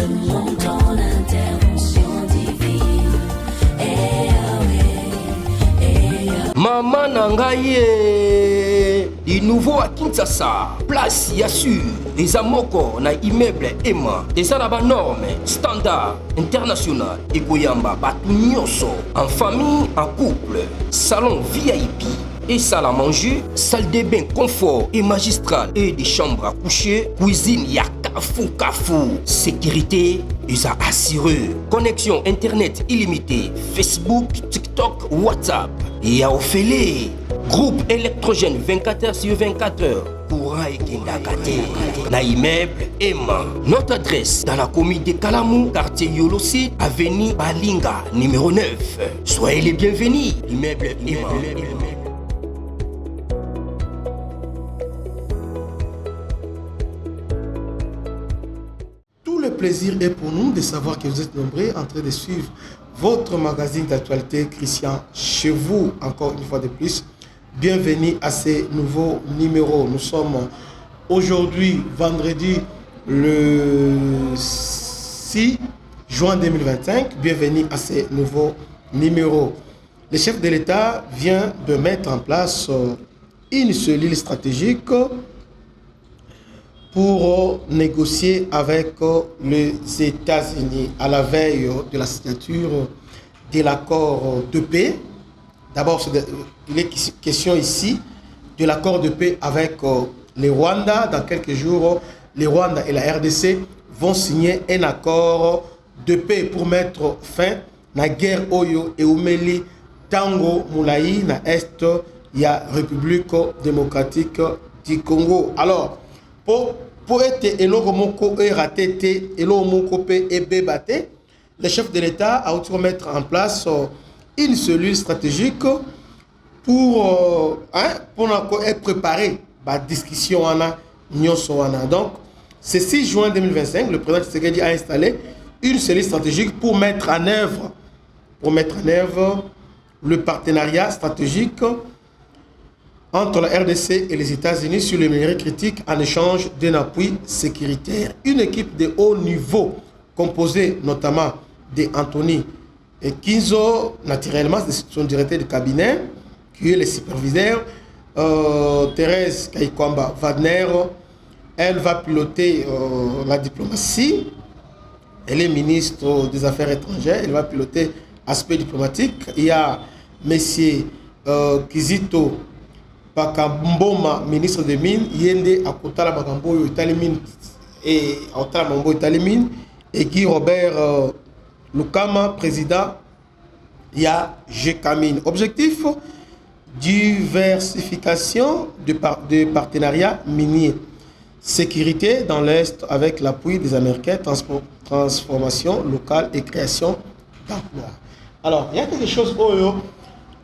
Selon ton intervention divine. Maman Nangaye, du nouveau à Kinshasa, place Yassur, des amoko na immeuble Emma, des arabes normes, standard, international, et Goyamba, Batunyoso, en famille, en couple, salon VIP. Et salle à manger, salle de bain, confort et magistral et des chambres à coucher, cuisine, kafou, sécurité, ils a assuré. Connexion internet illimitée, Facebook, TikTok, WhatsApp. Et à Ophélie, groupe électrogène 24h/24h. Courant et Kindakate. Na immeuble Emma. Notre adresse dans la commune de Kalamou, quartier Yolosi, avenue Balinga, numéro 9. Soyez les bienvenus. Immeuble Emma. Le plaisir est pour nous de savoir que vous êtes nombreux en train de suivre votre magazine d'actualité Christian chez vous, encore une fois de plus. Bienvenue à ces nouveaux numéros. Nous sommes aujourd'hui vendredi le 6 juin 2025. Bienvenue à ces nouveaux numéros. Le chef de l'État vient de mettre en place une cellule stratégique pour négocier avec les États-Unis à la veille de la signature de l'accord de paix. D'abord, il est question ici de l'accord de paix avec le Rwanda. Dans quelques jours, le Rwanda et la RDC vont signer un accord de paix pour mettre fin à la guerre Oyo et Oumeli Tango Moulaï na Est, il y a République démocratique du Congo. Alors, pour être elogomoko et raté elogomoko pe et bébate, le chef de l'État a aussi mettre en place une cellule stratégique pour être préparé à la discussion wana nyonso wana. Donc, ce 6 juin 2025, le président Tshisekedi a installé une cellule stratégique pour mettre en œuvre le partenariat stratégique entre la RDC et les États-Unis sur le minerai critique en échange d'un appui sécuritaire. Une équipe de haut niveau composée notamment d'Anthony Kinzo, naturellement son directeur de cabinet, qui est le superviseur, Thérèse Kaikwamba Wagner, elle va piloter la diplomatie, elle est ministre des Affaires étrangères, elle va piloter l'aspect diplomatique. Il y a M. Kizito Pakamboma, ministre des Mines, Yende Akotala Makambo Italimine et Akotala Mambo Italimine, et Guy Robert Lukama, président, il y a GECAMINE. Objectif, diversification de partenariats miniers, sécurité dans l'Est avec l'appui des Américains, transformation locale et création d'emplois. Alors, il y a quelque chose où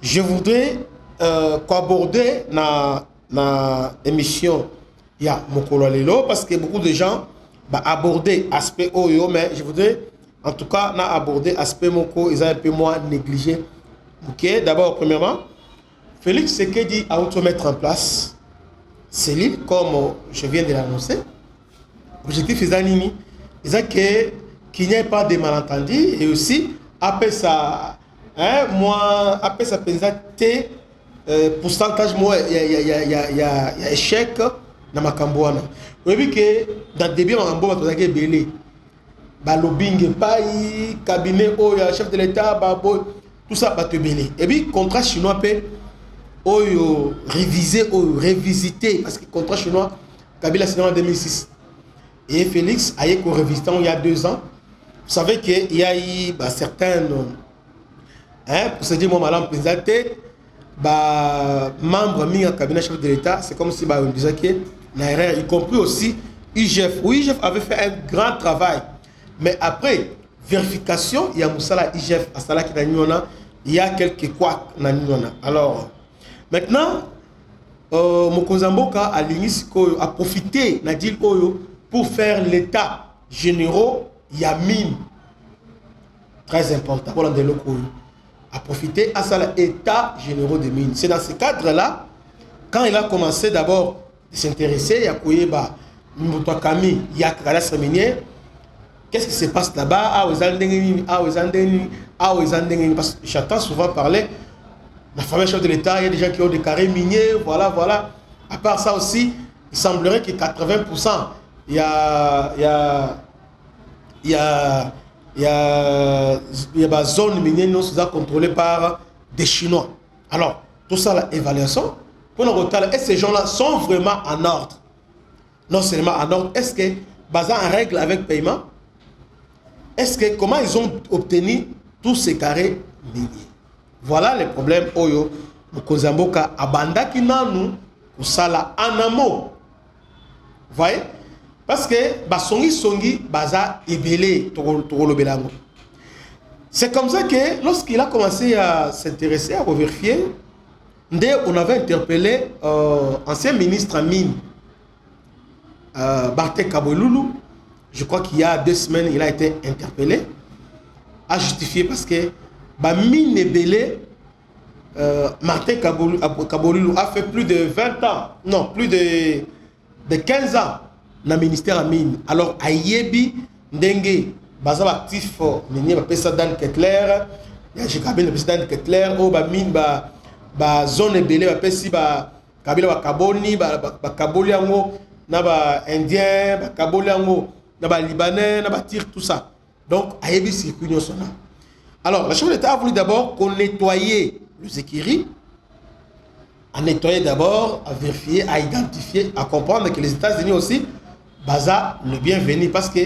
je voudrais aborder dans l'émission. Il y a Mokolo Lelo, parce que beaucoup de gens vont aborder l'aspect Oyo, mais je voudrais en tout cas aborder l'aspect Moko, ils ont un peu moins négligé. Ok, d'abord, premièrement, Félix Tshisekedi a auto mettre en place cellule, comme je viens de l'annoncer. L'objectif est qu'il n'y ait pas de malentendus et aussi, après ça, moi, après ça, pourcentage, moi, il y a échec dans ma cambouana. Vous avez vu que dans le début, on a été belé. Lobbying, cabinet, chef de l'État, tout ça, va te belé. Et puis, contrat chinois, révisé, révisité, parce que le contrat chinois, Kabila signé en 2006. Et Félix a été révisé il y a 2 ans. Vous savez qu'il y a eu certains pour se dire, moi, madame présidente, membres du cabinet chef de l'État, c'est comme si on disait qu'il y a erreur, y compris aussi IGF. Oui, IGF avait fait un grand travail. Mais après vérification, il y a Moussala IGF, il y a quelques couacs. Alors, maintenant, Mokozamboka a profité pour faire l'état généraux, il y a mine. Très important. A profité à ça l'état généraux des mines. C'est dans ce cadre-là, quand il a commencé d'abord de s'intéresser, il y a Koyeba, Mutokami, il y a Kalas minier, Qu'est-ce qui se passe là-bas? Ah, aux Andengeni, ah, aux Andengeni, ah, aux Andengeni. Parce que j'entends souvent parler, la fameux chef de l'État, il y a des gens qui ont des carrés miniers, voilà, voilà. À part ça aussi, il semblerait que 80%, il y a des zones minières non contrôlées par des Chinois. Alors, tout ça, l'évaluation, pour nous retarder, est-ce que ces gens-là sont vraiment en ordre? Non seulement en ordre, est-ce que basé en règle avec paiement? Est-ce que comment ils ont obtenu tous ces carrés miniers? Voilà les problèmes. Oyo, Mokozamboka, Abandaki Nanu, Kusala, Anamo. Vous voyez? Parce que Songi, Baza, Ebele, Togolo Belango. C'est comme ça que lorsqu'il a commencé à s'intéresser, à vérifier, on avait interpellé ancien ministre à mine, Bartek Kaboulou. Je crois qu'il y a 2 semaines, il a été interpellé, à justifier parce que mine Ebele, Martin Kaboulou a fait plus de 20 ans, non, plus de 15 ans dans le ministère à mine. Alors, à Yebi, Ndenge, Baza actif, Nini, Pesa Dan Ketler, Jikabine, Pesa Dan Ketler, O, Mine, Zone Ebele, Pesi, Kabila, Kaboni, Kaboliango, Naba Indien, Kaboliango, Naba Libanais, Naba Tir, tout ça. Donc, à Yebi, c'est une chose. Alors, la chef de l'État a voulu d'abord qu'on nettoyait le Zekiri, à nettoyer d'abord, à vérifier, à identifier, à comprendre que les États-Unis aussi, Baza le bienvenu parce que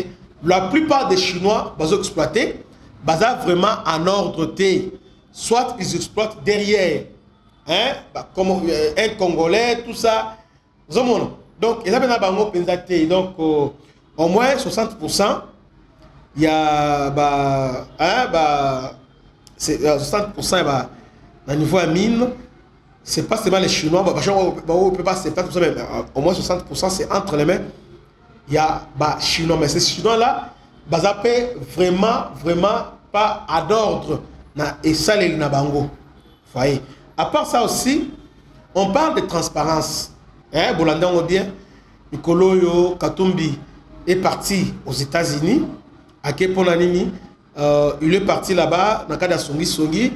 la plupart des Chinois, Baza exploités, Baza vraiment en ordre T. Soit ils exploitent derrière, hein, comme un Congolais, tout ça. Donc, ils avaient un bango T. Donc, au moins 60%, il y a 60% au niveau à mine. C'est pas seulement les Chinois, on peut pas, c'est pas tout ça, mais au moins 60% c'est entre les mains. Il y a Chinois, mais ces Chinois-là, ça peut vraiment pas à d'ordre. Et ça, les Nabango. Voyez. À part ça aussi, on parle de transparence. Hein, Bolanda, on dit, Nikolo Katumbi est parti aux États-Unis. À Keponanini, il est parti là-bas, dans le cas de Songi,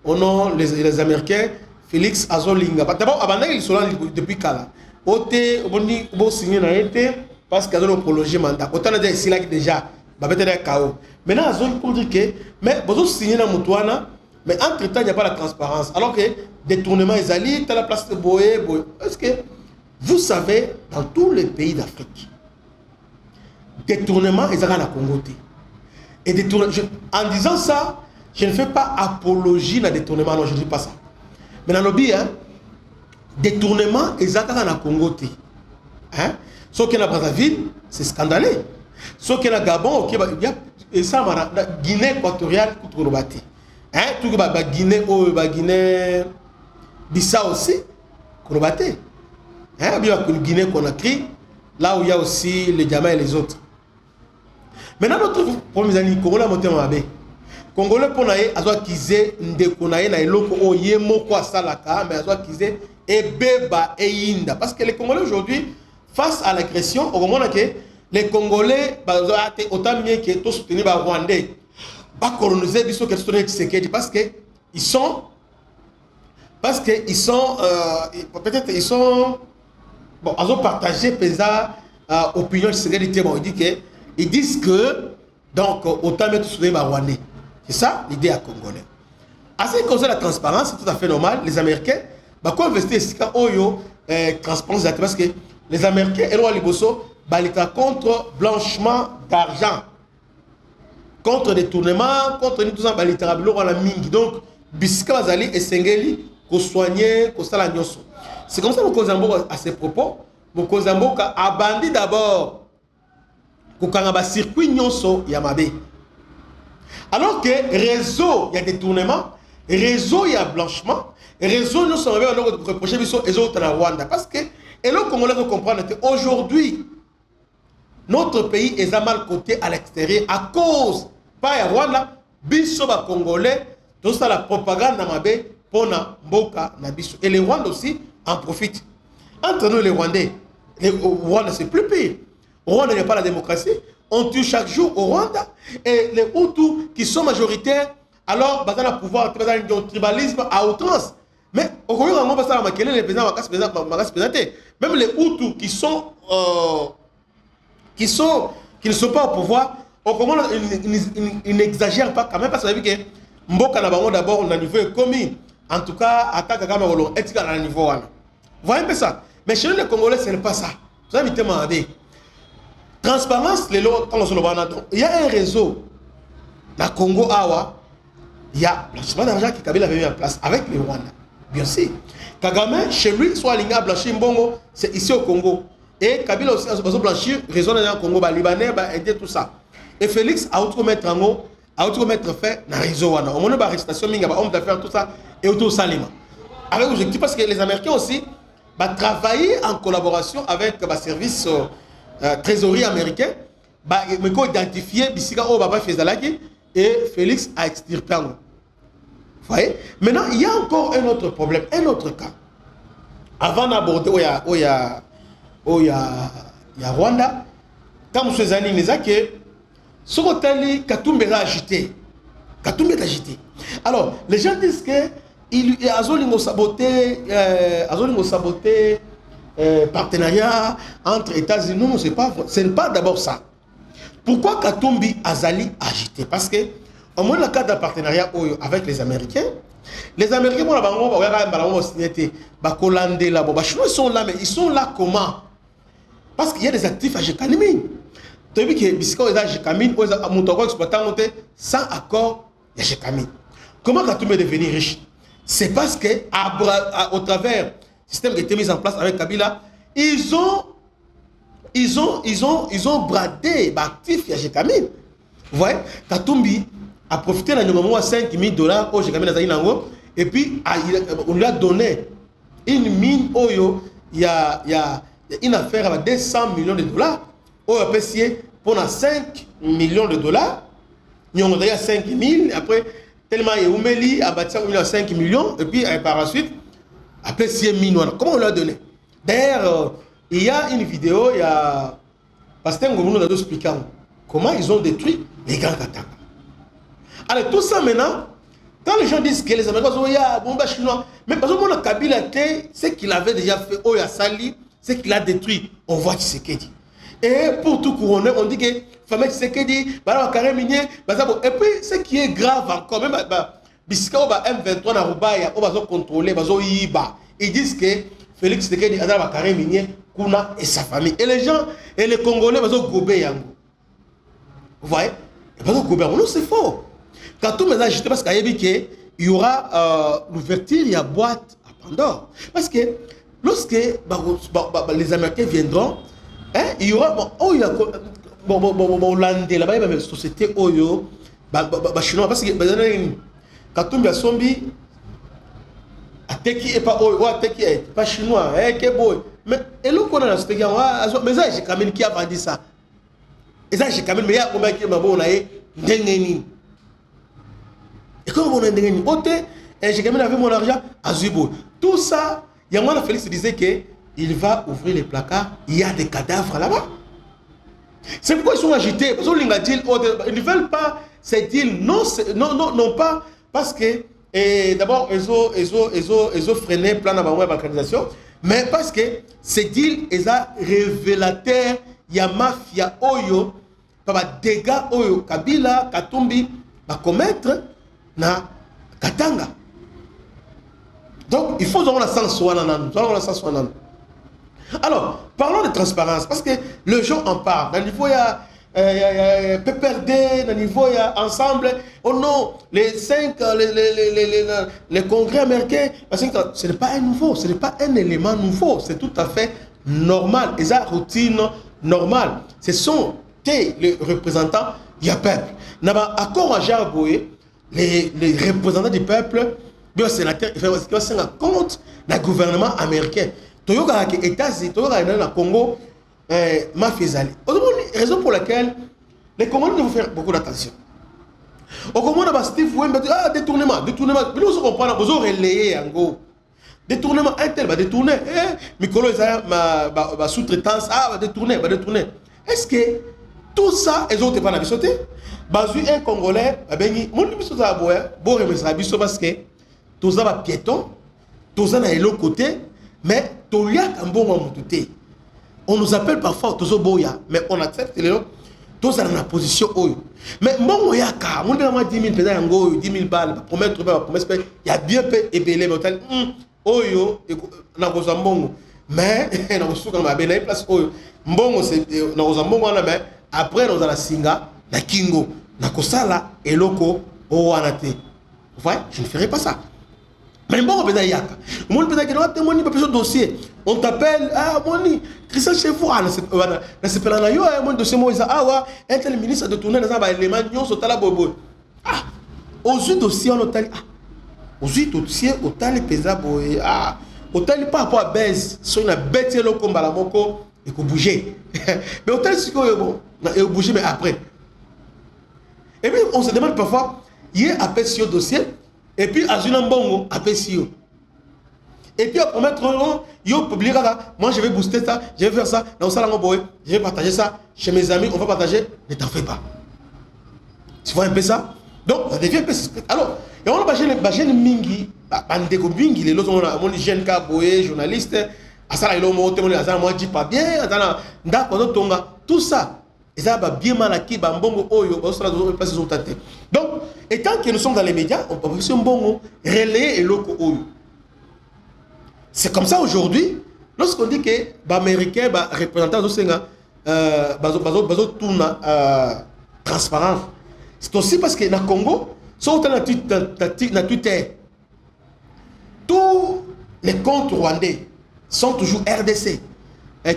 au nom les Américains. Félix Azolinga. D'abord, ils sont là depuis Kala. Ote, on signé dans l'été parce qu'ils ont prolongé le mandat. Autant de ici là déjà, peut-être KO. Maintenant, ils ont dit que, mais ils ont signé dans Moutouana, mais entre-temps, il n'y a pas la transparence. Alors que détournement, ils allaient à la place de Boé. Est-ce que vous savez, dans tous les pays d'Afrique, détournement, ils ont la Congo. Et détournement, en disant ça, je ne fais pas apologie dans le détournement, non, je ne dis pas ça. Mais dans le lobby, détournement, ils ont dans Congo. Ce qui est dans Brazzaville, c'est scandaleux. Ce qui est dans Gabon, il y a ça, Guinée équatoriale, tout le monde. Tout le Guinée, Bissau aussi, tout le monde. Il y a une Guinée qu'on a créé, là où il y a aussi les Diamants et les autres. Maintenant, notre premier ami, Congolais, Moté Congolais pour naïe azwa kize ndekonaye na eloko o yemo kwa salaka mais azwa kize ebeba eyinda parce que les Congolais aujourd'hui face à l'agression au moment que les Congolais bazwa te autant mieux que tout soutenir ba Rwandais ba coloniser biso que soutenir Tshisekedi parce que ils sont peut-être ils sont bon azwa partager pesa opinion de Tshisekedi bon ils disent que donc autant mieux tout soutenir ba Rwandais. C'est ça l'idée à Congolais. À ce qui concerne la transparence, c'est tout à fait normal. Les Américains, quand investir ici, transparence, parce que les Américains, ils contre blanchiment d'argent, contre détournement, contre tout ça, donc, Bisika Bazali et Sengeli, qu'on soigne, qu'on sala nyoso. C'est comme ça que Mokozambo, à ces propos, Mokozambo a abandonné d'abord, qu'on a un circuit nyoso Yamabe. Alors que réseau, il y a détournement, réseau, il y a blanchiment, réseau, nous sommes reprochés les autres en Rwanda. Parce que, et là, comme on doit comprendre, aujourd'hui, notre pays est à mal côté à l'extérieur à cause, pas à Rwanda, biso Congolais, tout ça la propagande dans ma baie, pour na mboka na biso. Et les Rwandais aussi en profitent. Entre nous, les Rwandais, les Rwandais, c'est plus pire. Au Rwanda, il n'y a pas la démocratie. on tue chaque jour au Rwanda. Et les Hutus qui sont majoritaires, alors, ils ont le pouvoir, ils ont le tribalisme à outrance. Mais au Congo, on va faire les présidents, même les Hutus qui ne sont pas au pouvoir, au Congo, ils n'exagèrent pas quand même, parce que Mboka d'abord, on a niveau commis. En tout cas, attaque à Cameroun, est-ce qu'à niveau là? Vous voyez un peu ça? Mais chez nous, les Congolais, ce n'est pas ça. Vous avez demandé. Transparence, les lois, il y a un réseau. Dans le Congo, il y a blanchiment d'argent que Kabila avait mis en place avec les Rwandais. Bien sûr. Kagame, chez lui, soit aligné à blanchir Mbongo, c'est ici au Congo. Et Kabila aussi a blanchir, raison dans le Congo, les Libanais, aider tout ça. Et Félix a autre mettre en haut, a autre mettre fait dans le réseau. On a une arrestation, homme d'affaires, tout ça, et auto salima. Avec l'objectif, parce que les Américains aussi travailler en collaboration avec le service trésorerie américain, mais qu'on identifier, et Félix a extirpé. Vous voyez? Maintenant, il y a encore un autre problème, un autre cas. Avant d'aborder où il y a Rwanda, quand M. Zani nous a dit que ce que Katumbi est agité. Katumbi est agité. Alors, les gens disent que il a saboté partenariat entre États-Unis. Non, ce n'est pas d'abord ça. Pourquoi Katumbi Azali agité? Parce que au moins le cadre de partenariat avec les Américains ils sont là, mais ils sont là comment? Parce qu'il y a des actifs à Jekanimi. Tu as vu que Bissika est à Jekamine, exploitant sans accord de Jekamine. Comment Katumbi est devenu riche? C'est parce que au travers du système qui a été mis en place avec Kabila, ils ont bradé l'actif à Jekamine. Vous voyez, Katumbi a profité d'un moment à $5 000 au Jekamine Nango, et puis on lui a donné une mine Oyo, il y a une affaire avec $200 millions. Oyo a payé pour 5 millions de dollars. Ils ont donné 5 000, après, tellement il y a Oumeli, a bâti 5 millions, et puis par la suite, après 6 millions. Comment on lui a donné? D'ailleurs, il y a une vidéo, il y a Pasteur Ngomono qui a expliqué comment ils ont détruit les grands Katanga. Alors tout ça maintenant, quand les gens disent que les Américains sont bomba chinois, mais parce que Kabila était, ce qu'il avait déjà fait, Oya Sali, ce qu'il a détruit, on voit Tshisekedi. Et pour tout couronner, on dit que Fameux Tshisekedi, carré minier, et puis ce qui est grave encore, même Bisika M23 na Rubaya, on va contrôler, ils disent que Félix Tshisekedi a carré minier, Kuna et sa famille. Et les gens, et les Congolais, ils vont gober Yango. Vous voyez? Ils vont gober. Non, c'est faux. Quand tout est agité, parce qu'il y aura l'ouverture, il y a boîte à Pandore. Parce que lorsque les Américains viendront, il y aura Hollandais, là-bas, il y a une société Oyo, chinois, parce que quand tout est zombie, Ateki et pas Oyo, Ateki et pas chinois, mais et là qu'on a la société, mais ça, j'ai quand même qui a vendu ça. Et ça, j'ai quand même, mais il y a combien qui m'a bon, et comme on a des j'ai quand même avec mon argent à Zubo. Tout ça, il y a moi, Félix disait qu'il va ouvrir les placards, il y a des cadavres là-bas. C'est pourquoi ils sont agités. Parce qu'ils ne veulent pas ces deals, non, pas parce que d'abord, ils ont freiné le plan de balkanisation, mais parce que ces deals, ils sont révélateurs, il y a mafia, Oyo, par des dégâts, Oyo, Kabila, Katumbi, va commettre na Katanga. Donc, il faut avoir la sens. Alors, parlons de transparence, parce que le gens en parlent. Dans le niveau, il y a PPRD, dans le niveau, il y a Ensemble. Oh non, les congrès américains, ce n'est pas un nouveau, ce n'est pas un élément nouveau, c'est tout à fait normal. Et ça, routine normale. Ce sont les représentants du peuple. N'a accord à Jarboé, les représentants du peuple, bien sénateur, il faut se rendre compte du gouvernement américain. Toyoka les États-Unis, Toyoka le Congo, Mafizali. Raison pour laquelle les Congolais doivent faire beaucoup d'attention. Au Congo, on a Steve Wembe, détournement. Mais nous comprenons, vous aurez relayé en gros. Détournement, un tel va détourner. Mikolo, ma sous-traitance, va détourner. Est-ce que Tout ça, ils ont été pas la bisoté. Bazu un Congolais, mon biso ça boya, bon remettre biso parce que tous ça va piéton, tous ça na l'autre côté, mais tout y a un bon moment. On nous appelle parfois tous boya, mais on accepte les autres. Tous ça dans la position oyo. Mais bon yaka, mon bien 10 000 pédales yango, 10 000 balles, promettre il y a bien peu ébélé mais hôtel oyo na kozambongo. Mais na kosuka ma bena place oyo. Mbongo c'est na kozambongo na mais après nous allons singa na kingo na kosala eloko o wanate. Vous voyez, je ne ferai pas ça. Mais bon, on peut dire que mon peut-être que nous témoigner pas dossier. On t'appelle ah moni Christian Chefou na se pela na yo mon dossier moi ça ah wa un tel ministre de tourner dans ba élément nyon so tala bobo. Ah aux dossier on hôtel ah aux dossier hôtel pesa boy ah hôtel pas rapport à baisse sur une bête lo combat la moko et ko bouger. Mais hôtel c'est quoi bon et bouger mais après. Et puis on se demande parfois il y a appel sur dossier et puis Azuna Mbongo appel sur. Et puis, on promet yo publiera, moi je vais booster ça, je vais faire ça, dans ça, je vais partager ça chez mes amis, on va partager, ne t'en fais pas. Tu vois un peu ça? Donc, ça devient un peu suspect. Alors, et on a bagé le mingi, bandeko mingi, les autres, on a mon jeune kaboé, journaliste, à ça, il a monté, moi dis pas bien, d'accord, tout ça, et ça va bien mal acquis, bambongo, oyo, donc, et tant que nous sommes dans les médias, on peut aussi un bon relayer et loco oyo. C'est comme ça aujourd'hui, lorsqu'on dit que les Américains, les représentants de Senga, transparence. C'est aussi parce que dans le Congo, sur Twitter, tous les comptes rwandais sont toujours RDC.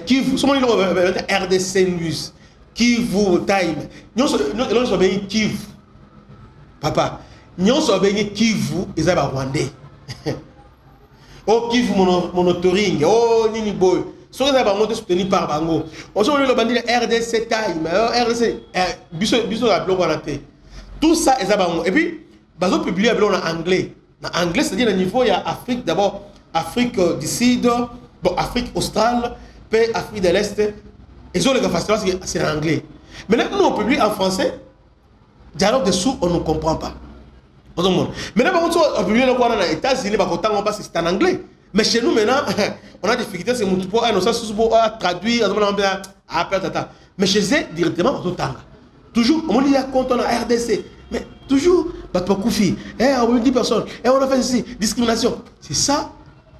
Kivu, RDC News, Kivu Time. Nous sommes bien Kivu. Papa, nous sommes bien Kivu, ils sont rwandais. Oh, Kivu monitoring, oh, Nini Boy. Si on a soutenu par Bango, on se le bandit RDC Time, RDC, Biso la blog en tout ça, est bon. Et puis, Bazo publie en anglais. En anglais, c'est-à-dire au niveau, il y a Afrique d'abord, Afrique du Sud, bon, Afrique australe, puis Afrique de l'Est. Et ils ont les facilement, c'est en anglais. Maintenant, nous, on publie en français, dialogue dessous, on ne comprend pas. Maintenant, on publie dans les États-Unis, parce que c'est en anglais. Mais chez nous, maintenant, on a des difficultés, c'est mon topo, on a traduire, mais chez eux, directement, on a toujours, on dit compte on a RDC, mais toujours, Batpakoufi, on dit personne, on a fait ici, discrimination. C'est ça,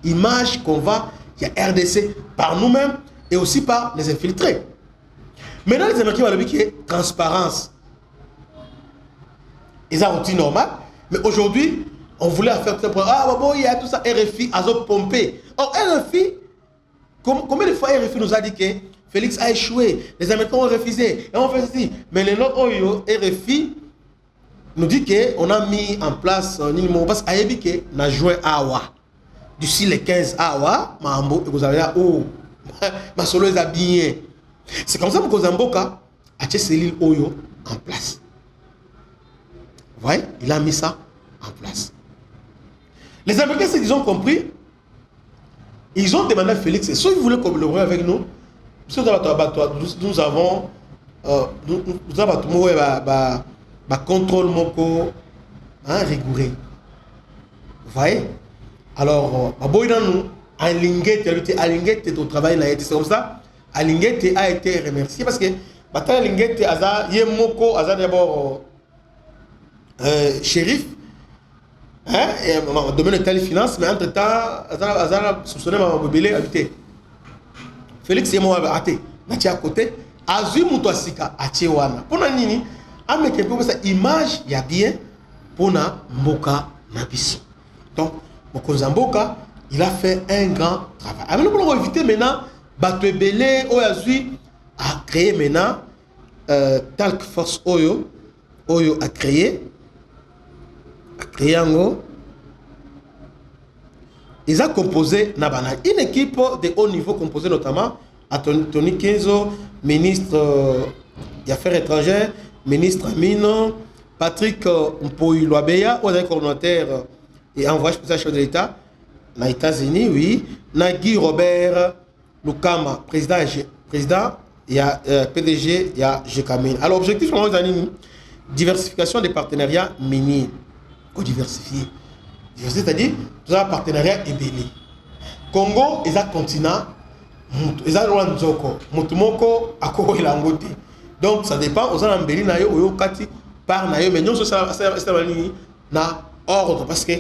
image qu'on va, il y a RDC par nous-mêmes et aussi par les infiltrés. Maintenant, les Américains vont dire qu'il y a transparence. Ils ont outil normal, mais aujourd'hui, on voulait faire tout ça. Ah, bon, il y a tout ça, RFI, Azo pompé. Or, RFI, combien de fois RFI nous a dit que Félix a échoué, les Américains ont refusé, et on fait ceci. Mais les autres, RFI nous dit qu'on a mis en place un numéro, parce qu'on a dit qu'on a joué à Awa. D'ici les 15 Awa, vous avez dit, oh, ma solo est habillée. C'est comme ça que Kozamboka a mis Céline Oyo en place. Vous voyez, il a mis ça en place. Les Américains, c'est qu'ils ont compris, ils ont demandé à Félix, si vous voulez collaborer avec nous, nous avons contrôle moko rigoureux. Vous voyez? Alors, Alingete au travail, c'est comme ça. Alingete a été remercié parce que Alingete Yemoko a d'abord shérif. Dans le domaine de la finance, mais entre-temps, Azana soupçonné ma mobilé habité. Félix et moi até, à côté, Azu Mutosika à Tchewana. Pour Nini, avec cette image, il y a bien pour na Mboka Nabiso. Donc, Mokozamboka, il a fait un grand travail. Alors, pour éviter maintenant, Bato Belé, Oyazu a créé maintenant Talk Force Oyo a créé Triangle. Ils ont composé une équipe de haut niveau composée notamment à Tony Kenzo, ministre des Affaires étrangères, ministre Amino, Patrick Mpoï-Loabeya, coordonnateur et envoyé spécial chef de l'État aux États-Unis, oui, Nagui Robert Lukama, président il y a PDG, il y a GKMIN. Alors, l'objectif, diversification des partenariats miniers. Co-diversifier. C'est-à-dire, nous avons un partenariat ébélé. Congo, ils ont un continent, ils ont un nzoko. Mutumoko, à Koro, il a un côté. Donc, ça dépend, aux gens embellis, nayo, ou kati, par nayo, mais nous, c'est na ordre, parce que,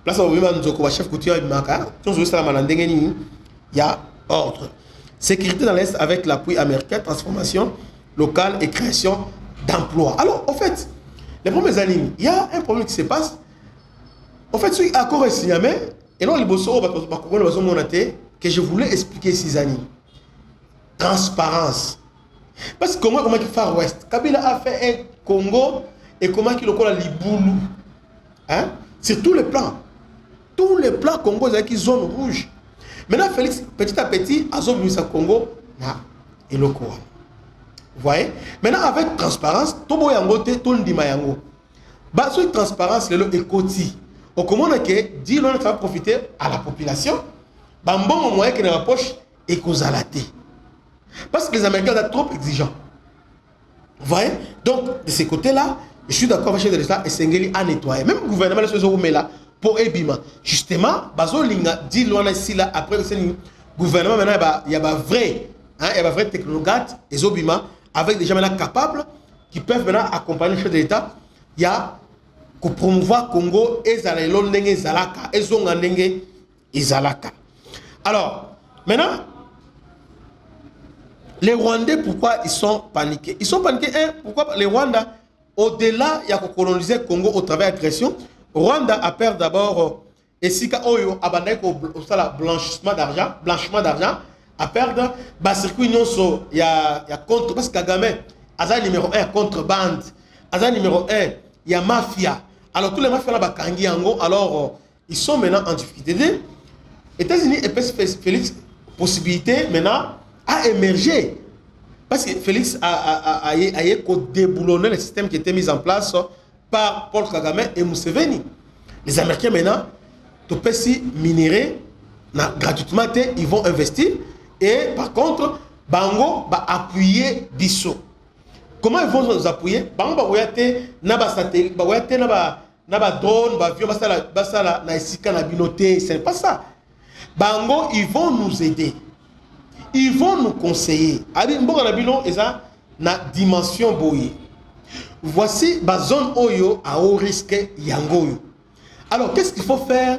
place où il y a un chef couture, il y a ordre. Sécurité dans l'Est avec l'appui américain, transformation locale et création d'emplois. Alors, en fait, les premières années, il y a un problème qui se passe. En fait, ce qui est encore signé, et non, les bossons, que je voulais expliquer ces années. Transparence. Parce que comment il fait Far West? Kabila a fait un Congo et comment il a Liboulou. Hein? Sur tous les plans. Tous les plans Congo, c'est une zone rouge. Maintenant, Félix, petit à petit, a zone au Congo, et le quoi. Vous voyez? Maintenant, avec transparence, tout le monde est tout le monde. Cette transparence, c'est le écoti. Au comment on a dit qu'on va profiter à la population, bon moyen que dans la poche et qu'on a la thé. Parce que les Américains sont trop exigeants. Vous voyez? Donc, de ce côté-là, je suis d'accord avec le chef de l'État et à nettoyer. Même le gouvernement, là, pour Ebima. Justement, Bazo Linga dit loin ici là, après le gouvernement, maintenant, il y a un vrai, il y a un vrai technocrate, et Zobima, avec des gens maintenant capables, qui peuvent maintenant accompagner le chef de l'État. Il y a que promouvoir Congo et Zalelo Nenge Zalaka, et Zonga Nenge et Zalaka. Alors, maintenant, les Rwandais, pourquoi ils sont paniqués? Ils sont paniqués, pourquoi les Rwandais, au-delà, il y a coloniser Congo au travers de l'agression. Rwanda a perdu d'abord, et si Oyo a blanchiment d'argent, a perdu, circuit non il y a contre, parce que Kagame, Aza numéro 1, contrebande, Aza numéro 1, il y a mafia. Alors tous les mafias là, alors ils sont maintenant en difficulté. Les États-Unis et Félix, possibilité maintenant à émerger. Parce que Félix a déboulonné le système qui était mis en place par Paul Kagame et Museveni. Les Américains maintenant, tout petit minerai, gratuitement, ils vont investir. Et par contre, Bango va appuyer Bissot. Comment ils vont nous appuyer? Bango va appuyer naba satellite, va appuyer naba drone, va avion, basala na isika na binoté. C'est pas ça. Bango, ils vont nous aider. Ils vont nous conseiller. Adi mboka na bino eza na dimension boye. Voici la zone Oyo à haut risque Yangoyo. Alors, qu'est-ce qu'il faut faire?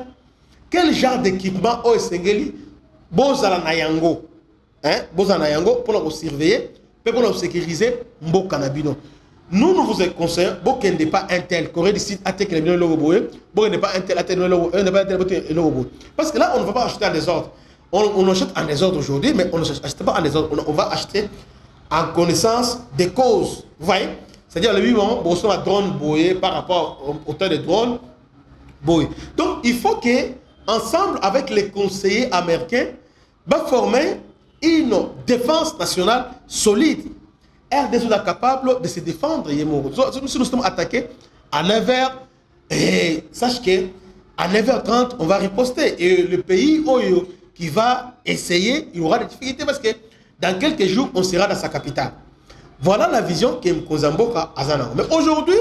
Quel genre d'équipement Oyo Sengeli Bozala na Yango? Bozala na Yango pour nous surveiller, pour nous sécuriser Mboka na bino. Nous vous conseillons, Boka n'est pas un tel, Corée du Sud, Atek le bino logo boye, Boka n'est pas un tel, Atek le logo. Parce que là, on ne va pas acheter en désordre. On achète en désordre aujourd'hui, mais on ne achète pas en désordre. On va acheter en connaissance des causes. Vous voyez? C'est-à-dire, le vivant, on a un drone boyé par rapport au temps de drone boyé. Donc, il faut que, ensemble avec les conseillers américains, va former une défense nationale solide. RDC est capable de se défendre. Si nous sommes attaqués à 9h, et sache qu'à 9h30, on va riposter. Et le pays qui va essayer, il y aura des difficultés parce que dans quelques jours, on sera dans sa capitale. Voilà la vision que Mkozamboka a. Mais aujourd'hui,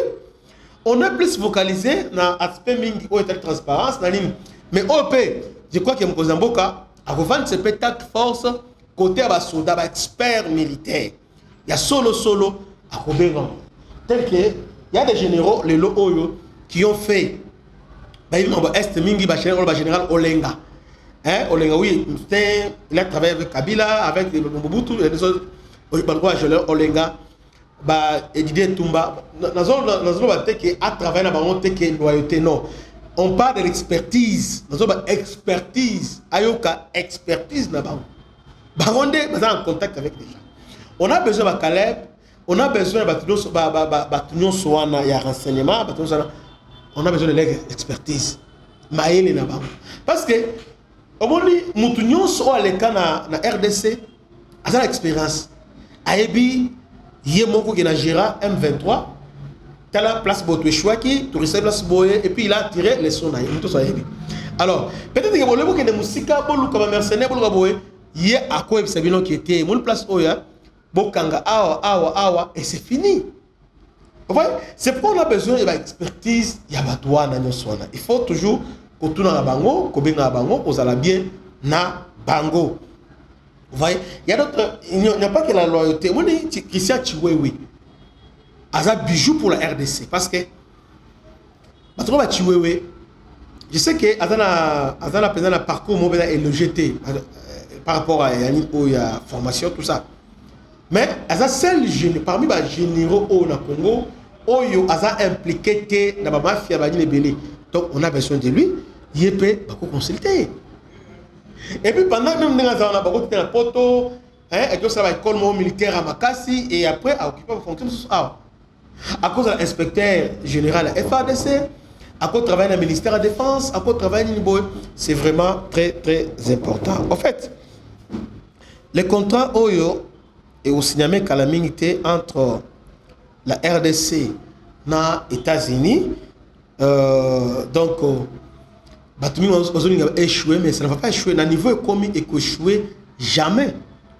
on est plus focalisé dans l'aspect mingi ou la transparence. Mais OP, je crois que Mkozamboka a revendu ce spectacle force côté à soldat, expert militaire. Il y a solo à Robéran. Tel que il y a des généraux, les Oyo, qui ont fait. Est mingi, général Olenga. Olenga, oui, il a travaillé avec Kabila, avec Mobutu, et les autres. Olenga, Didier Toumba, à travers la loyauté, non. On parle de l'expertise. Expertise. Ayoka, expertise. Baronde, en contact avec les gens. On a besoin de Caleb, on a besoin de Soana, il y a renseignement, on a besoin de l'expertise. Parce que, au moins, nous sommes à RDC, à l'expérience. Aebi, Yemoko qui a géré M23, tu as la place pour Chouaki, tu reçois la place boye, et puis il a tiré les sons. Alors, peut-être que vous avez des musiques, vous avez des mercenaires, vous avez à quoi c'est bien qui était, mon place Oya, bokanga awa et c'est fini. Vous voyez, c'est pourquoi on a besoin de l'expertise yabatouana nyoswana. Il faut toujours que tout na bango, que benga bango, que ça bien na bango. Vous voyez, il y a d'autres, il n'y a pas que la loyauté. Moi, Christian Chiwewe, Aza bijou pour la RDC parce que je sais que Azana parcours mobile et le GT par rapport à Yannick la formation tout ça. Mais Aza seul jeune parmi les généraux au Congo, Oyo Aza impliqué dans la mafia Bani Belé. Donc on a besoin de lui, il peut consulter. Et puis pendant même dans la on a poto, et que ça va école militaire à Makassi et après à occuper la fonction à cause de l'inspecteur général FADC, à cause de travailler dans le ministère de la Défense, à cause de travailler dans le c'est vraiment très important. En fait, le contrat Oyo et au Signamé Calamité entre la RDC et les États-Unis, donc, Batumi a échoué, mais ça ne va pas échouer. Le niveau commis et échoué jamais.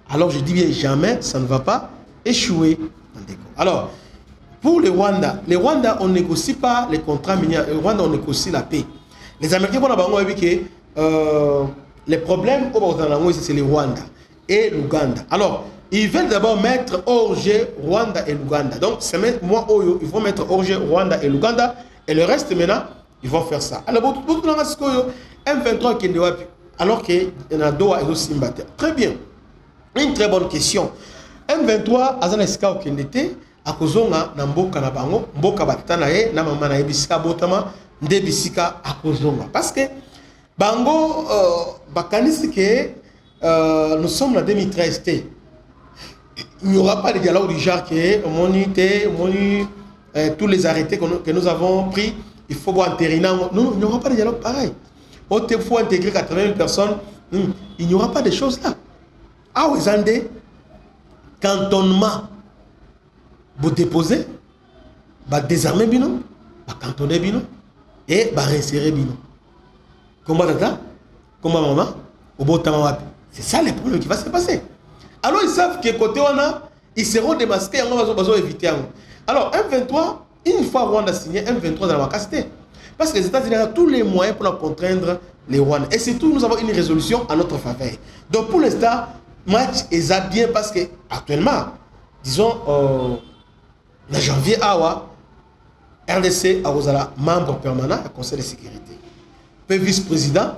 Alors je dis bien jamais, ça ne va pas échouer. Alors, pour le Rwanda, on ne négocie pas les contrats miniers. Le Rwanda, on négocie la paix. Les Américains, ont dit que les problèmes c'est le Rwanda et l'Ouganda. Alors, ils veulent d'abord mettre hors jeu Rwanda et l'Ouganda. Donc, moi, ils vont mettre hors jeu Rwanda et l'Ouganda. Et le reste, maintenant, ils vont faire ça. Alors, M23 qui est alors qu'il y a Doha et aussi très bien. Une très bonne question. M23, Azanaska au Kendete, à Kozonga, Namboka Nabango, Mboka Batanae, Namamana Ebisika Botama, Ndebisika à Kozonga. Parce que Bango, Bakanisi que nous sommes en 2013. Il n'y aura pas de dialogue du genre que tous les arrêtés que nous avons pris, il faut voir entériner. Non, il n'y aura pas de dialogue pareil. Il faut intégrer 80 000 personnes. Il n'y aura pas de choses là. Ah, vous avez cantonnement. Vous déposez, vous désarmez bino, vous cantonner bino et vous réinsérer bino. Comment tata? Comment maman? Au beau temps, c'est ça les problèmes qui va se passer. Alors ils savent que côté on a, ils seront démasqués, on va éviter. Alors M23, une fois Rwanda a signé, M23 dans la capacité. Parce que les États-Unis ont tous les moyens pour contraindre les Rwandais. Et surtout, nous avons une résolution à notre faveur. Donc pour l'instant, match est bien parce que actuellement, disons, en janvier, RDC a membre permanent du Conseil de sécurité. Puis vice-président,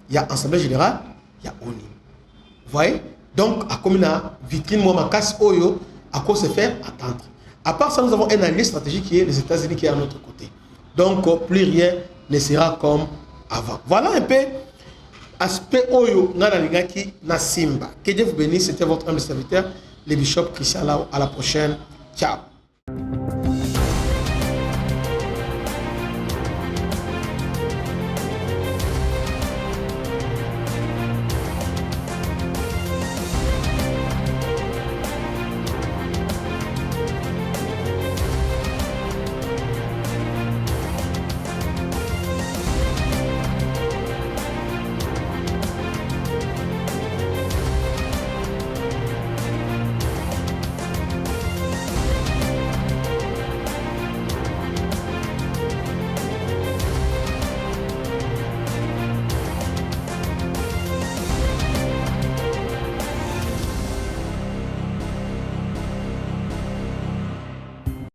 il y a Assemblée générale, il y a ONU. Vous voyez? Donc, à comme une vitrine, moi, ma casse Oyo, à quoi se faire attendre. À part ça, nous avons un allié stratégique qui est les États-Unis qui est à notre côté. Donc, plus rien ne sera comme avant. Voilà un peu aspect Oyo, Nanalingaki, Nasimba. Que Dieu vous bénisse. C'était votre humble serviteur, le bishop Christian Lao. À la prochaine. Ciao.